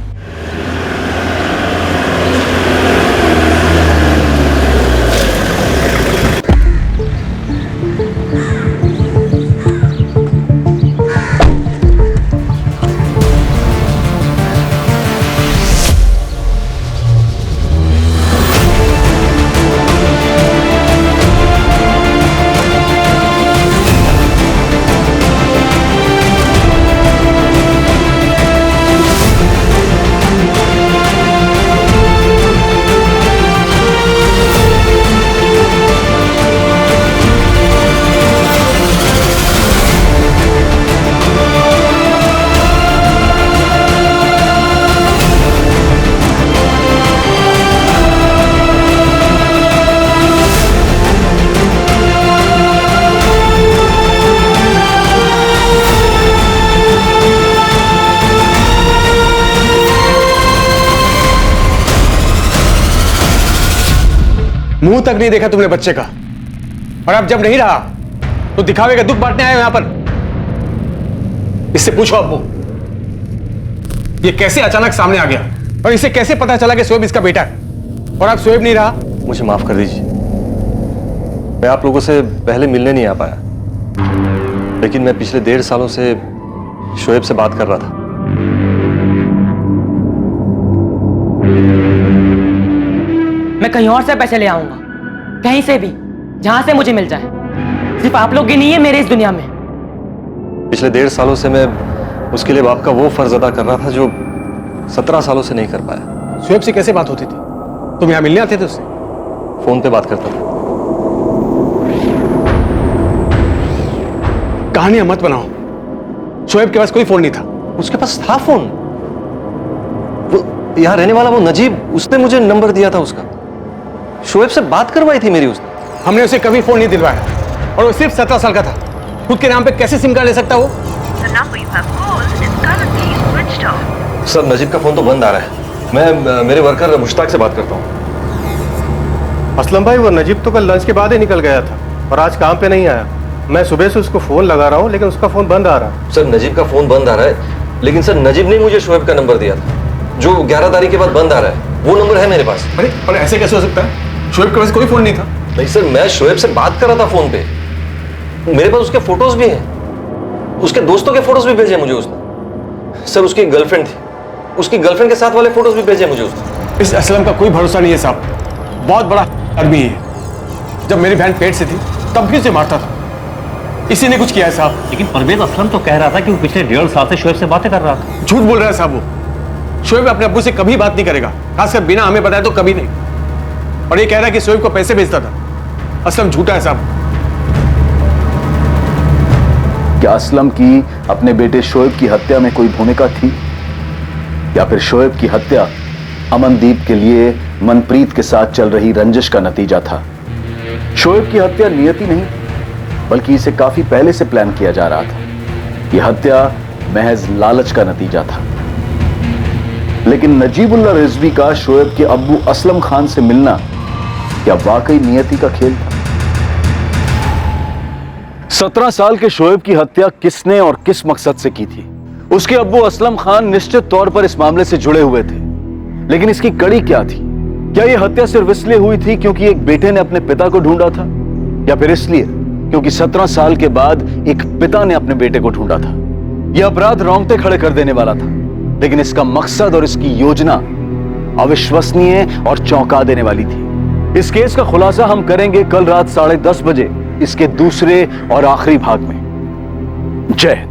मुंह तक नहीं देखा तुमने बच्चे का, और अब जब नहीं रहा तो दिखावे का दुख बांटने आए हो यहां पर। इससे पूछो अब्बू, ये कैसे अचानक सामने आ गया और इसे कैसे पता चला कि शोएब इसका बेटा है, और अब शोएब नहीं रहा। मुझे माफ कर दीजिए, मैं आप लोगों से पहले मिलने नहीं आ पाया, लेकिन मैं पिछले 1.5 सालों से शोएब से बात कर रहा था। मैं कहीं और से पैसे ले आऊंगा, कहीं से भी, जहां से मुझे मिल जाए। सिर्फ आप लोग ही नहीं है मेरे इस दुनिया में। पिछले 1.5 सालों से मैं उसके लिए बाप का वो फर्ज अदा कर रहा था जो 17 सालों से नहीं कर पाया। शोएब से कैसे बात होती थी? तुम यहां मिलने आते थे उससे? फोन पे बात करता था। कहानियां मत बनाओ। शोएब के पास कोई फोन नहीं था। उसके पास था फोन। वो यहाँ रहने वाला वो नजीब, उसने मुझे नंबर दिया था उसका। शोएब से बात करवाई थी मेरी उसने। हमने उसे कभी फोन नहीं दिलवाया, और वो सिर्फ 17 साल का था। खुद के नाम पे कैसे सिम कार्ड ले सकता वो? सर, नजीब का फोन तो बंद आ रहा है। मैं मेरे वर्कर मुश्ताक से बात करता हूँ। असलम भाई, वो नजीब तो कल लंच के बाद ही निकल गया था और आज काम पे नहीं आया। मैं सुबह से उसको फोन लगा रहा हूँ, लेकिन उसका फोन बंद आ रहा है। सर, नजीब का फोन बंद आ रहा है, लेकिन सर नजीब ने मुझे शोएब का नंबर दिया था जो 11 तारीख के बाद बंद आ रहा है। वो नंबर है मेरे पास। अरे ऐसे कैसे हो सकता है? शोएब के पास कोई फोन नहीं था। नहीं सर, मैं शोएब से बात कर रहा था फोन पे। मेरे पास उसके फोटोज भी हैं, उसके दोस्तों के फोटोज भी भेजे मुझे उसने। सर, उसकी गर्लफ्रेंड थी, उसकी गर्लफ्रेंड के साथ वाले फोटोज भी भेजे मुझे उसने। इस असलम का कोई भरोसा नहीं है साहब, बहुत बड़ा आदमी है। जब मेरी बहन पेट से थी तब भी उसे मारता था। इसी ने कुछ किया है साहब। लेकिन परवेज असलम तो कह रहा था कि वो पिछले 1.5 साल से शोएब से बातें कर रहा था। झूठ बोल रहा है साहब वो। शोएब अपने अब्बू से कभी बात नहीं करेगा, खासकर बिना हमें बताए तो कभी नहीं। और ये कह रहा है कि शोएब को पैसे भेजता था। असलम झूठा है साहब। क्या असलम की अपने बेटे शोएब की हत्या में कोई भूमिका थी, या फिर शोएब की हत्या अमनदीप के लिए मनप्रीत के साथ चल रही रंजिश का नतीजा था? शोएब की हत्या नियति नहीं, बल्कि इसे काफी पहले से प्लान किया जा रहा था। यह हत्या महज लालच का नतीजा था। लेकिन नजीबुल्लाह रिजवी का शोएब के अब्बू असलम खान से मिलना क्या वाकई नियति का खेल था? 17 साल के शोएब की हत्या किसने और किस मकसद से की थी? उसके अब्बू असलम खान निश्चित तौर पर इस मामले से जुड़े हुए थे, लेकिन इसकी कड़ी क्या थी? क्या यह हत्या सिर्फ इसलिए हुई थी क्योंकि एक बेटे ने अपने पिता को ढूंढा था, या फिर इसलिए क्योंकि 17 साल के बाद एक पिता ने अपने बेटे को ढूंढा था। यह अपराध रोंगटे खड़े कर देने वाला था, लेकिन इसका मकसद और इसकी योजना अविश्वसनीय और चौंका देने वाली थी। इस केस का खुलासा हम करेंगे कल रात 10:30 बजे इसके दूसरे और आखिरी भाग में। जय हिंद।